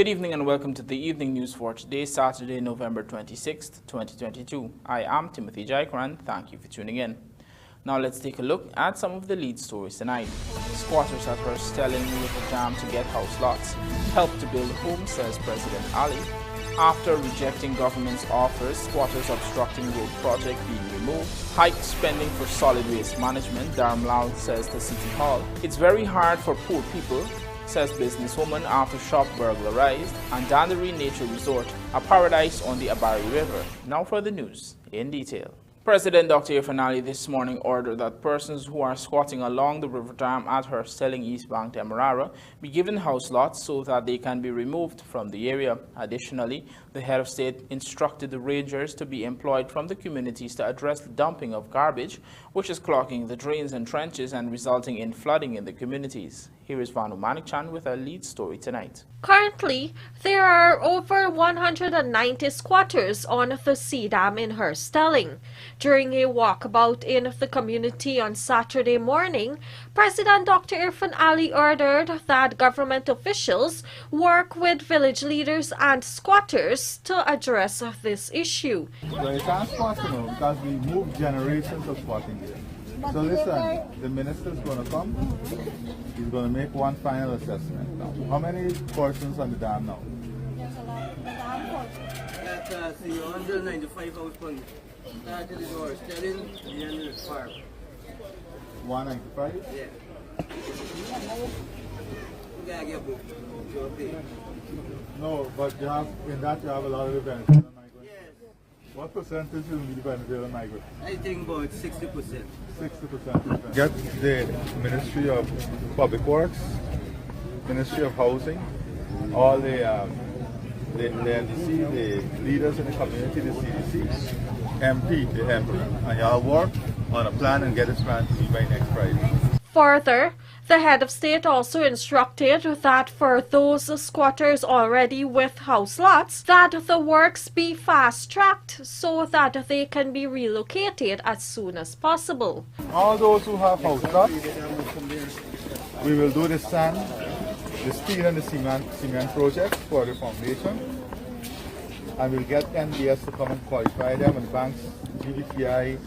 Good evening and welcome to the evening news for today, Saturday, November 26th, 2022. I am Timothy Jaikran. Thank you for tuning in. Now let's take a look at some of the lead stories tonight. Squatters at HERSTELLING with a dam to get house lots. Help to build homes, says President Ali. After rejecting government's offers, squatters obstructing road project being removed. Hiked spending for solid waste management, DHARAMLALL says to City Hall. It's very hard for poor people, says businesswoman after shop burglarized. And Danderi Nature Resort, a paradise on the ABARY River. Now for the news in detail. President Dr. Ali this morning ordered that persons who are squatting along the river dam at HERSTELLING East Bank Demerara be given house lots so that they can be removed from the area. Additionally, the head of state instructed the rangers to be employed from the communities to address the dumping of garbage, which is clogging the drains and trenches and resulting in flooding in the communities. Here is Vanu Manikchan with our lead story tonight. Currently, there are over 190 squatters on the sea dam in HERSTELLING. During a walkabout in the community on Saturday morning, President Dr. Ali ordered that government officials work with village leaders and squatters to address this issue. Well, you can't squat, because we moved generations of squatting here. So listen, the minister's going to come. He's going to make one final assessment. Now, how many persons on the dam now? There's a lot. That's 195 house points. Started is HERSTELLING, the end is farm. 195? Yeah. You gotta get a book. You'll pay. No, but you have, in that you have a lot of the Venezuelan migrants. Yes. What percentage will be the Venezuelan migrants? I think about 60%. 60%. Get the Ministry of Public Works, Ministry of Housing, all the NDC, the leaders in the community, the CDC, MP, the Emperor, and y'all work on a plan and get this plan to be by next Friday. Further, the head of state also instructed that for those squatters already with house lots, that the works be fast-tracked so that they can be relocated as soon as possible. All those who have house lots, we will do the sand, the steel and the cement project for the foundation, and we'll get NBS to come and qualify them, and banks, GBTI,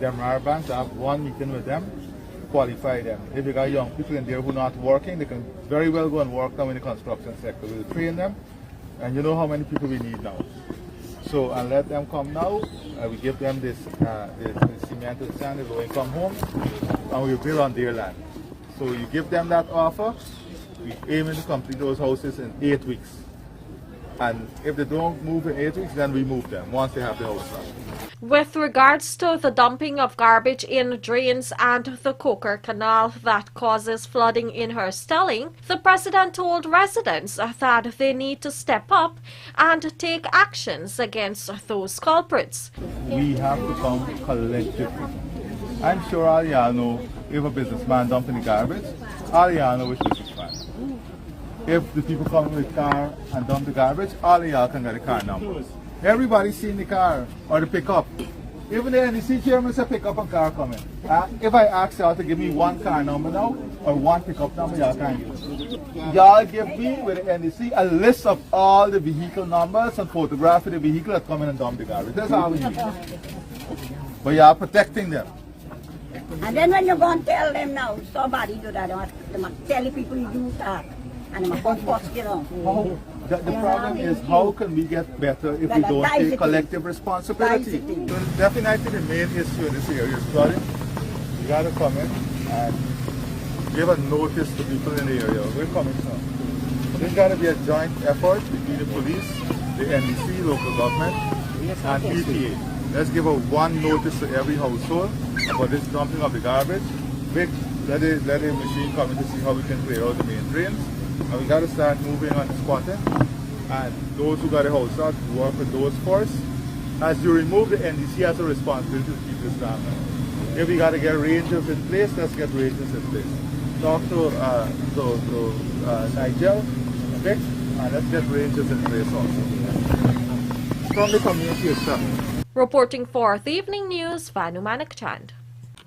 Demerara banks, I have one meeting with them, qualify them. If you got young people in there who are not working, they can very well go and work now in the construction sector. We'll train them, and you know how many people we need now. So, and let them come now, we give them this cemented sand, the low-income homes, and we build on their land. So you give them that offer, we aim to complete those houses in 8 weeks. And if they don't move in 8 weeks, then we move them once they have the house done. With regards to the dumping of garbage in drains and the Coker Canal that causes flooding in HERSTELLING, the president told residents that they need to step up and take actions against those culprits. We have to come collectively. I'm sure all y'all know if a businessman dumping the garbage, all y'all know which businessman. If the people come with a car and dump the garbage, all of y'all can get a car number. Everybody's seen the car or the pickup. Even the NDC chairman said pickup and car coming. If I ask y'all to give me one car number now or one pickup number, y'all can't give. Y'all give me with the NDC a list of all the vehicle numbers and photograph of the vehicle that come in and dump the garbage. That's all we need. But y'all protecting them. And then when you go and tell them now, somebody do that, they must tell the people you do that. And they must come first, you know. The problem is how can we get better if we don't take collective responsibility? So definitely the main issue in this area is flooding. You got to come in and give a notice to people in the area. We're coming soon. There's got to be a joint effort between the police, the NDC, local government, and EPA. Let's give a one notice to every household about this dumping of the garbage. Let a machine come in to see how we can clear out the main drains. And we got to start moving on the squatting, and those who got a house out, work with those first. As you remove the NDC has a responsibility to keep this down. If we got to get rangers in place, let's get rangers in place. Talk to Nigel, okay, and let's get rangers in place also. From the community itself. Reporting for the Evening News, Vanu Manikchan.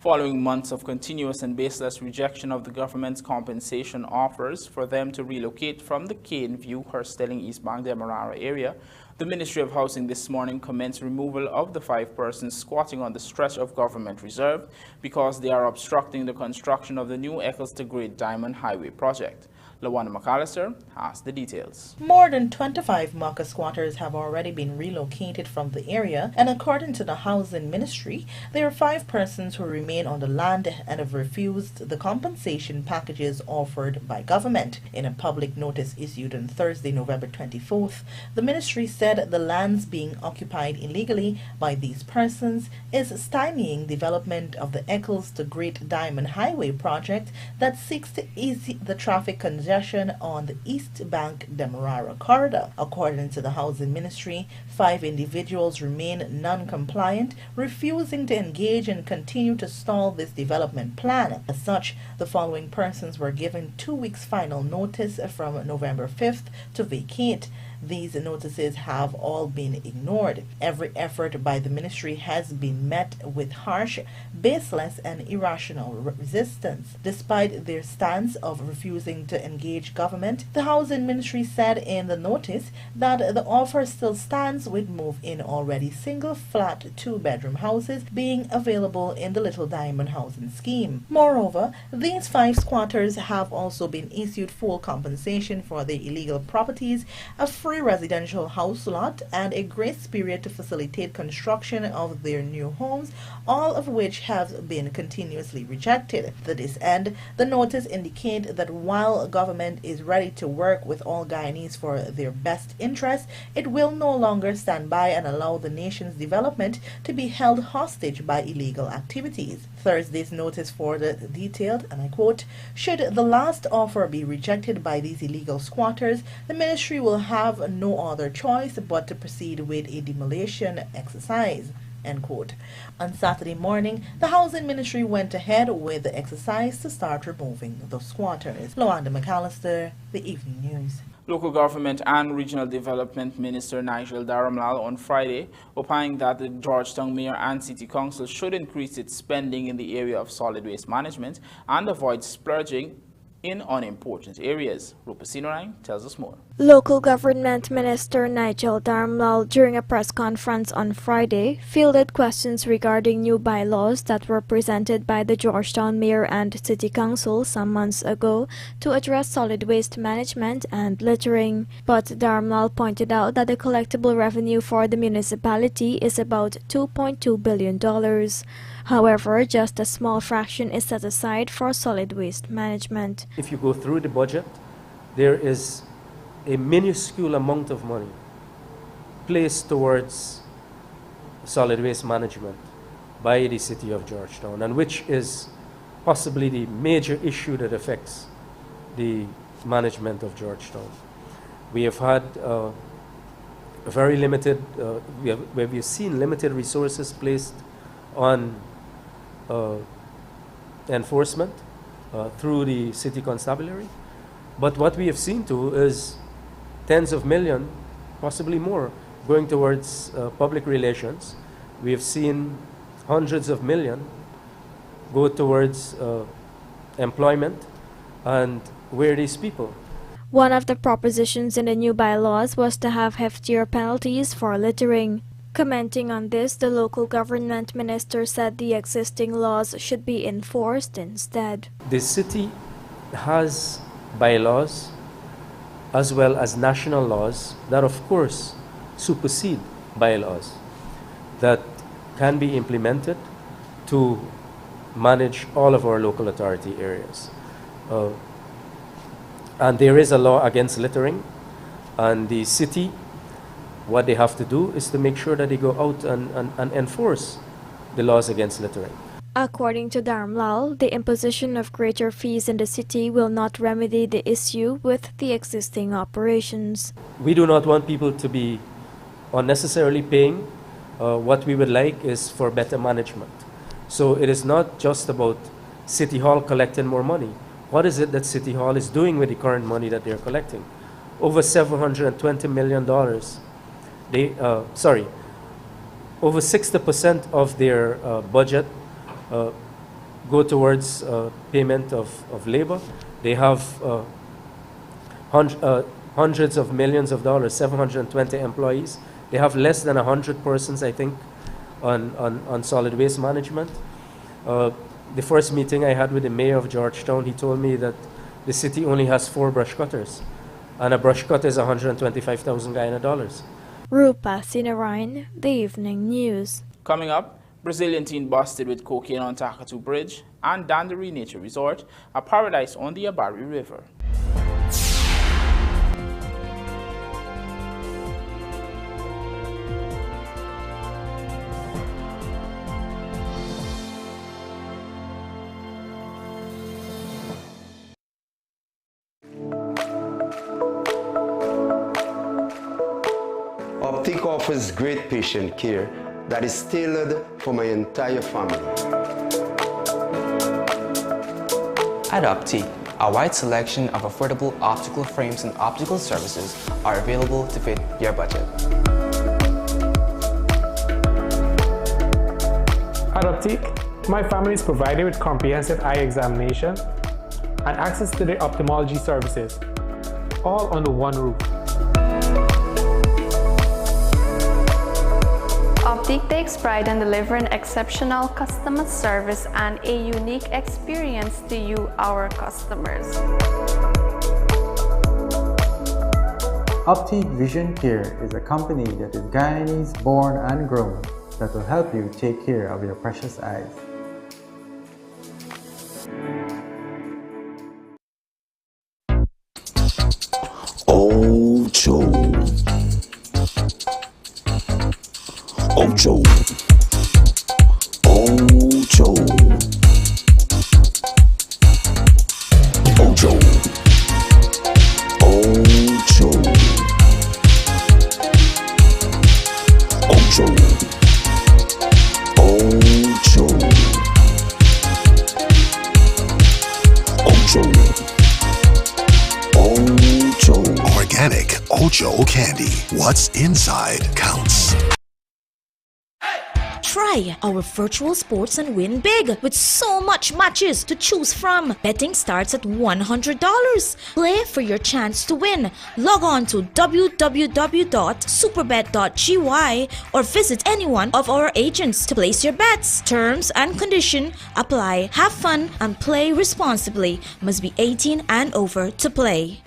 Following months of continuous and baseless rejection of the government's compensation offers for them to relocate from the Cane View, HERSTELLING, East Bank, Demerara area, the Ministry of Housing this morning commenced removal of the 5 persons squatting on the stretch of government reserve because they are obstructing the construction of the new Eccles to Great Diamond Highway project. Lawana McAllister has the details. More than 25 Maka squatters have already been relocated from the area, and according to the Housing Ministry, there are 5 persons who remain on the land and have refused the compensation packages offered by government. In a public notice issued on Thursday, November 24th, the ministry said the lands being occupied illegally by these persons is stymieing development of the Eccles to Great Diamond Highway project that seeks to ease the traffic congestion on the East Bank Demerara corridor. According to the Housing Ministry, 5 individuals remain non-compliant, refusing to engage and continue to stall this development plan. As such, the following persons were given 2 weeks final notice from November 5th to vacate. These notices have all been ignored. Every effort by the ministry has been met with harsh, baseless, and irrational resistance. Despite their stance of refusing to engage government, the Housing Ministry said in the notice that the offer still stands with move-in already single flat 2-bedroom houses being available in the Little Diamond housing scheme. Moreover, these 5 squatters have also been issued full compensation for their illegal properties, a free residential house lot, and a grace period to facilitate construction of their new homes, all of which have been continuously rejected. To this end, the notice indicates that while government is ready to work with all Guyanese for their best interests, it will no longer stand by and allow the nation's development to be held hostage by illegal activities. Thursday's notice further detailed, and I quote, "Should the last offer be rejected by these illegal squatters, the ministry will have no other choice but to proceed with a demolition exercise." End quote. On Saturday morning, the Housing Ministry went ahead with the exercise to start removing the squatters. Lawanda McAllister, The Evening News. Local Government and Regional Development Minister Nigel DHARAMLALL on Friday opined that the Georgetown Mayor and City Council should increase its spending in the area of solid waste management and avoid splurging in unimportant areas. Rupa Sinarang tells us more. Local Government Minister Nigel DHARAMLALL, during a press conference on Friday, fielded questions regarding new bylaws that were presented by the Georgetown Mayor and City Council some months ago to address solid waste management and littering. But DHARAMLALL pointed out that the collectible revenue for the municipality is about $2.2 billion. However, just a small fraction is set aside for solid waste management. If you go through the budget, there is a minuscule amount of money placed towards solid waste management by the city of Georgetown, and which is possibly the major issue that affects the management of Georgetown. We have had very limited, we've seen limited resources placed on enforcement through the city constabulary. But what we have seen too is tens of millions, possibly more, going towards public relations. We have seen hundreds of millions go towards employment. And where are these people? One of the propositions in the new bylaws was to have heftier penalties for littering. Commenting on this, the local government minister said the existing laws should be enforced instead. The city has bylaws as well as national laws that of course supersede bylaws that can be implemented to manage all of our local authority areas. And there is a law against littering, and the city, what they have to do is to make sure that they go out and enforce the laws against littering. According to DHARAMLALL, the imposition of greater fees in the city will not remedy the issue with the existing operations. We do not want people to be unnecessarily paying. What we would like is for better management. So it is not just about City Hall collecting more money. What is it that City Hall is doing with the current money that they're collecting? Over $720 million. Over 60% of their budget go towards payment of labor. They have hundreds of millions of dollars, 720 employees. They have less than 100 persons, I think, on solid waste management. The first meeting I had with the mayor of Georgetown, he told me that the city only has 4 brush cutters, and a brush cutter is $125,000 Guyana dollars. Rupa Sinarayan, The Evening News. Coming up, Brazilian teen busted with cocaine on Takatu Bridge, and Danderi Nature Resort, a paradise on the ABARY River. Optic offers great patient care that is tailored for my entire family. At Optic, a wide selection of affordable optical frames and optical services are available to fit your budget. At Optic, my family is provided with comprehensive eye examination and access to the ophthalmology services, all under one roof. Optic takes pride in delivering exceptional customer service and a unique experience to you, our customers. Optic Vision Care is a company that is Guyanese born and grown that will help you take care of your precious eyes. Ocho. Ocho. Ocho. Ocho. Ocho. Ocho. Ocho. Ocho. Ocho. Organic Ocho candy. What's inside counts. Try our virtual sports and win big with so much matches to choose from. Betting starts at $100. Play for your chance to win. Log on to www.superbet.gy or visit any one of our agents to place your bets. Terms and conditions apply. Have fun and play responsibly. Must be 18 and over to play.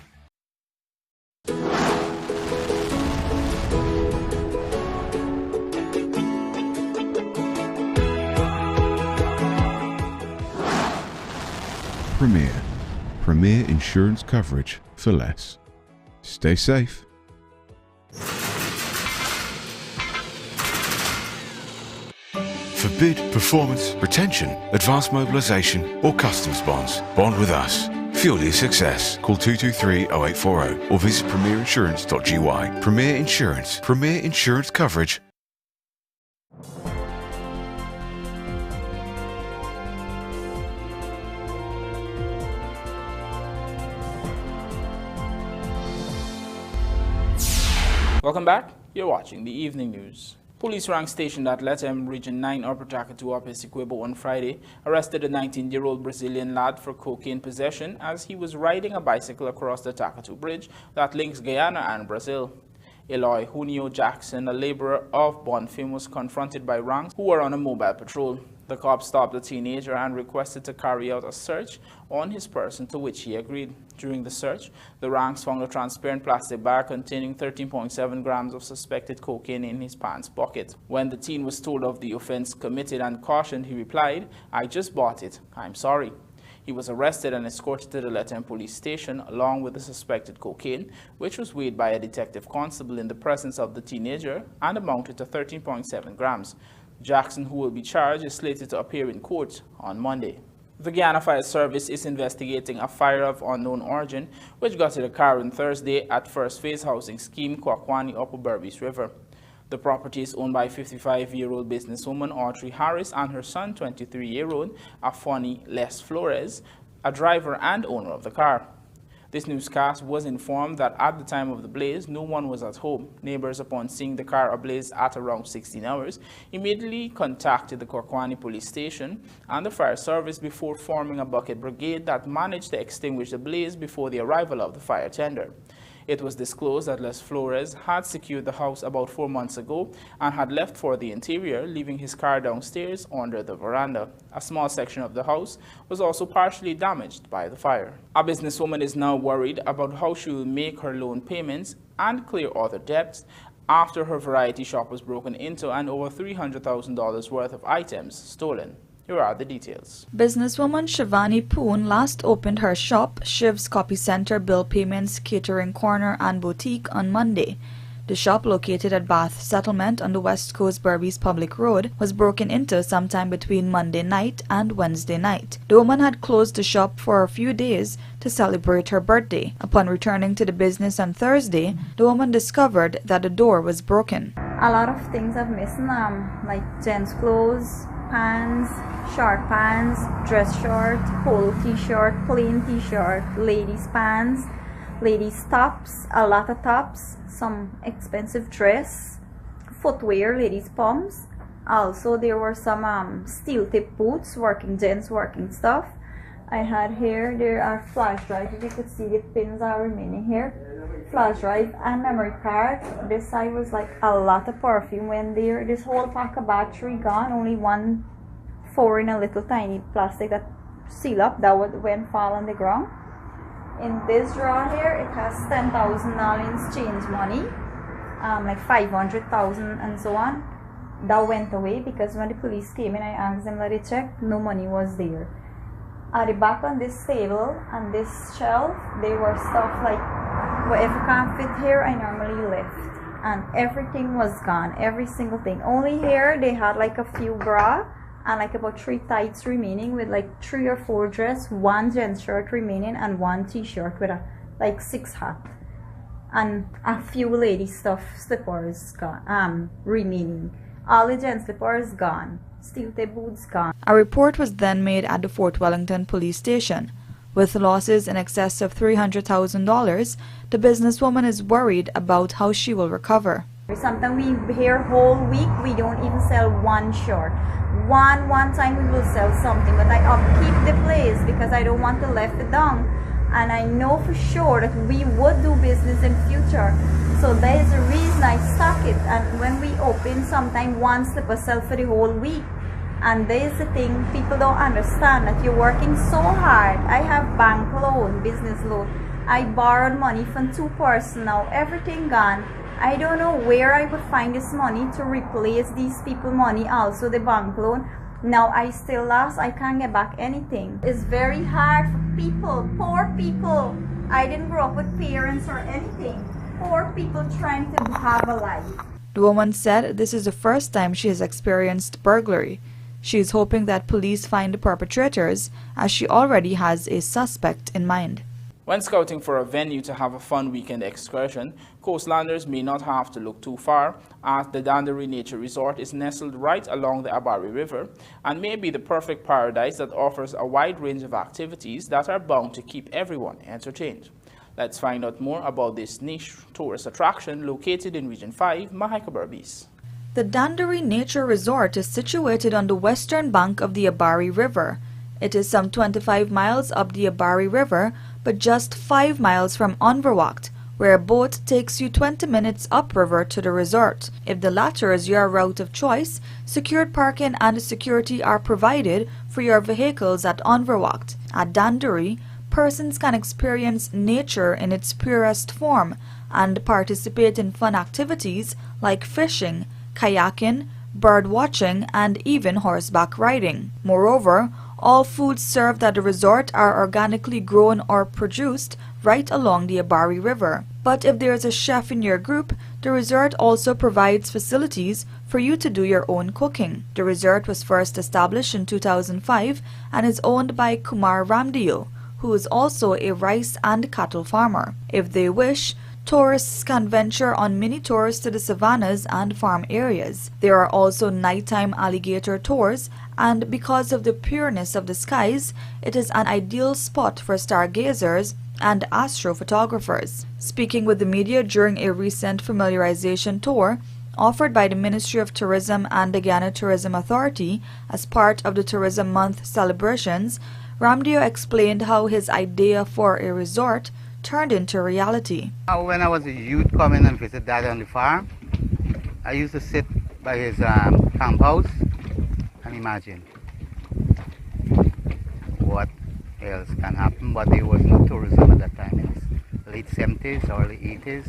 Premier insurance coverage for less. Stay safe. For bid, performance, retention, advanced mobilisation or customs bonds, bond with us. Fuel your success. Call 223-0840 or visit premierinsurance.gy. Premier Insurance. Premier insurance coverage. Welcome back. You're watching the Evening News. Police rank stationed at Letem Region 9 Upper Takatu up Essequibo on Friday arrested a 19-year-old Brazilian lad for cocaine possession as he was riding a bicycle across the Takatu Bridge that links Guyana and Brazil. Eloy Junio Jackson, a laborer of Bonfim, was confronted by ranks who were on a mobile patrol. The cops stopped the teenager and requested to carry out a search on his person, to which he agreed. During the search, the ranks found a transparent plastic bag containing 13.7 grams of suspected cocaine in his pants pocket. When the teen was told of the offense committed and cautioned, he replied, "I just bought it. I'm sorry." He was arrested and escorted to the Letem police station along with the suspected cocaine, which was weighed by a detective constable in the presence of the teenager and amounted to 13.7 grams. Jackson, who will be charged, is slated to appear in court on Monday. The Guyana Fire Service is investigating a fire of unknown origin which gutted a car on Thursday at First Phase Housing Scheme, Kwakwani, Upper Berbice River. The property is owned by 55-year-old businesswoman Audrey Harris and her son, 23-year-old Afoni Les Flores, a driver and owner of the car. This newscast was informed that at the time of the blaze, no one was at home. Neighbors, upon seeing the car ablaze at around 16 hours, immediately contacted the Kwakwani police station and the fire service before forming a bucket brigade that managed to extinguish the blaze before the arrival of the fire tender. It was disclosed that Les Flores had secured the house about 4 months ago and had left for the interior, leaving his car downstairs under the veranda. A small section of the house was also partially damaged by the fire. A businesswoman is now worried about how she will make her loan payments and clear other debts after her variety shop was broken into and over $300,000 worth of items stolen. Here are the details. Businesswoman Shivani Poon last opened her shop, Shiv's Copy Center Bill Payments, Catering Corner and Boutique, on Monday. The shop, located at Bath Settlement on the West Coast Berbice Public Road, was broken into sometime between Monday night and Wednesday night. The woman had closed the shop for a few days to celebrate her birthday. Upon returning to the business on Thursday, the woman discovered that the door was broken. A lot of things are missing, like gents' clothes, pants, short pants, dress short, polo t-shirt, plain t-shirt, ladies' pants, ladies' tops, a lot of tops, some expensive dress, footwear, ladies' pumps. Also, there were some steel-tip boots, gents' working stuff. I had here, there are flash drives. If you could see, the pins are remaining here. Flash drive and memory card. This side was like a lot of perfume went there. This whole pack of battery gone. Only 4 in a little tiny plastic that seal up. That would when fall on the ground. In this drawer here, it has $10,000 change money, like 500,000 and so on. That went away because when the police came in, I asked them that they checked. No money was there. At the back on this table and this shelf, there were stuff like whatever can't fit here, I normally lift, and everything was gone, every single thing. Only here they had like a few bra and like about 3 tights remaining with like 3 or 4 dress, 1 gents shirt remaining, and 1 t-shirt with like 6 hat, and a few lady stuff slippers gone, remaining. All the gents slippers gone. Steel-tip boots gone. A report was then made at the Fort Wellington police station. With losses in excess of $300,000, the businesswoman is worried about how she will recover. Sometimes we here whole week we don't even sell 1 shirt. One time we will sell something, but I upkeep the place because I don't want to left it down. And I know for sure that we would do business in future. So that is the reason I stock it. And when we open, sometimes 1 slipper sell for the whole week. And there is the thing, people don't understand that you're working so hard. I have bank loan, business loan. I borrowed money from 2 persons now, everything gone. I don't know where I would find this money to replace these people money, also the bank loan. Now I still lost, I can't get back anything. It's very hard for people, poor people. I didn't grow up with parents or anything. Poor people trying to have a life. The woman said this is the first time she has experienced burglary. She is hoping that police find the perpetrators, as she already has a suspect in mind. When scouting for a venue to have a fun weekend excursion, coastlanders may not have to look too far, as the Danderi Nature Resort is nestled right along the ABARY River and may be the perfect paradise that offers a wide range of activities that are bound to keep everyone entertained. Let's find out more about this niche tourist attraction located in Region 5, Mahika Berbice. The Danderi Nature Resort is situated on the western bank of the ABARY River. It is some 25 miles up the ABARY River, but just 5 miles from Onverwacht, where a boat takes you 20 minutes upriver to the resort. If the latter is your route of choice, secured parking and security are provided for your vehicles at Onverwacht. At Danderi, persons can experience nature in its purest form and participate in fun activities like fishing, kayaking, bird watching, and even horseback riding. Moreover, all foods served at the resort are organically grown or produced right along the ABARY River. But if there is a chef in your group, the resort also provides facilities for you to do your own cooking. The resort was first established in 2005 and is owned by Kumar Ramdeo, who is also a rice and cattle farmer. If they wish, tourists can venture on mini tours to the savannas and farm areas. There are also nighttime alligator tours, and because of the pureness of the skies, it is an ideal spot for stargazers and astrophotographers. Speaking with the media during a recent familiarization tour offered by the Ministry of Tourism and the Ghana Tourism Authority as part of the Tourism Month celebrations, Ramdeo explained how his idea for a resort turned into reality. When I was a youth coming and visit Dad on the farm, I used to sit by his camp house and imagine what else can happen, but there was no tourism at that time. It was late 70s, early 80s,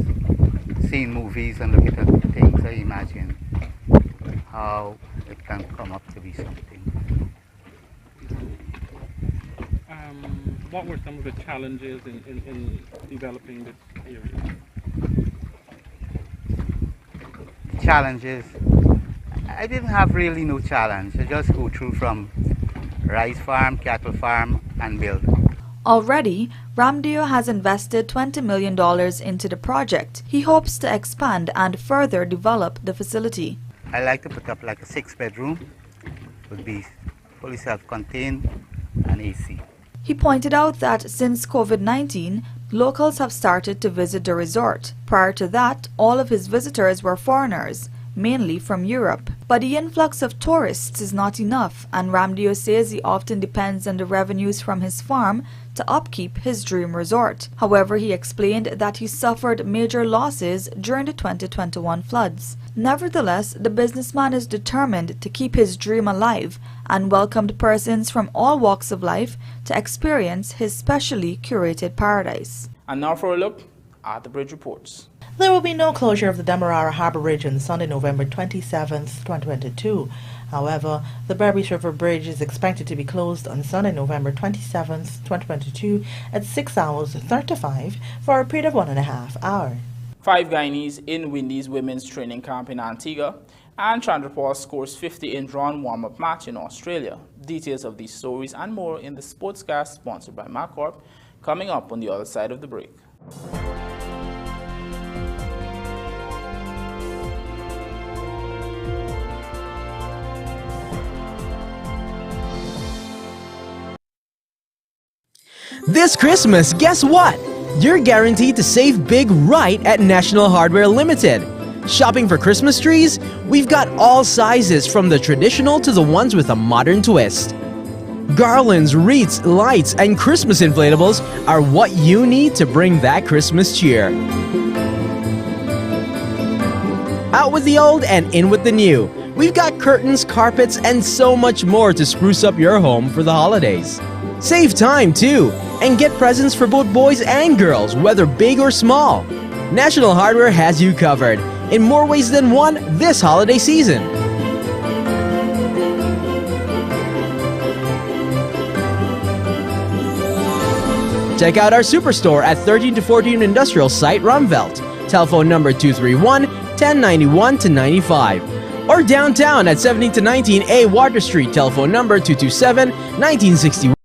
seeing movies and looking at things, I imagine how it can come up to be something. What were some of the challenges in developing this area? Challenges? I didn't have really no challenge. I just go through from rice farm, cattle farm, and build. Already, Ramdeo has invested $20 million into the project. He hopes to expand and further develop the facility. I like to put up like a 6-bedroom, would be fully self-contained and AC. He pointed out that since COVID-19, locals have started to visit the resort. Prior to that, all of his visitors were foreigners, mainly from Europe. But the influx of tourists is not enough, and Ramdeo says he often depends on the revenues from his farm to upkeep his dream resort. However, he explained that he suffered major losses during the 2021 floods. Nevertheless, the businessman is determined to keep his dream alive and welcomed persons from all walks of life to experience his specially curated paradise. And now for a look at the bridge reports. There will be no closure of the Demerara Harbour Bridge on Sunday, November 27th, 2022. However, the Berbice River Bridge is expected to be closed on Sunday, November 27th, 2022 at 6 hours 35 for a period of 1.5 hours. 5 Guyanese in Windies women's training camp in Antigua, and Chandrapur scores 50 in drawn warm-up match in Australia. Details of these stories and more in the Sportscast sponsored by MacCorp, coming up on the other side of the break. This Christmas, guess what? You're guaranteed to save big right at National Hardware Limited. Shopping for Christmas trees? We've got all sizes from the traditional to the ones with a modern twist. Garlands, wreaths, lights, and Christmas inflatables are what you need to bring that Christmas cheer. Out with the old and in with the new. We've got curtains, carpets, and so much more to spruce up your home for the holidays. Save time too, and get presents for both boys and girls, whether big or small. National Hardware has you covered in more ways than one this holiday season. Check out our superstore at 13 to 14 Industrial Site, Rumvelt. Telephone number 231-1091-95. Or downtown at 17 to 19A Water Street. Telephone number 227-1961.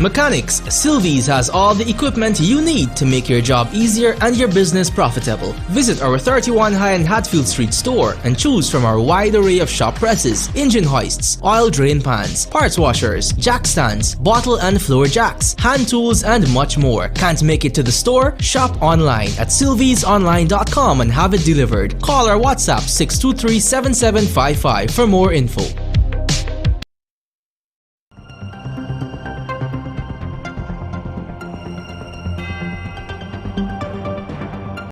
Mechanics, Sylvie's has all the equipment you need to make your job easier and your business profitable. Visit our 31 High and Hatfield Street store and choose from our wide array of shop presses, engine hoists, oil drain pans, parts washers, jack stands, bottle and floor jacks, hand tools, and much more. Can't make it to the store? Shop online at sylviesonline.com and have it delivered. Call or WhatsApp 623-7755 for more info.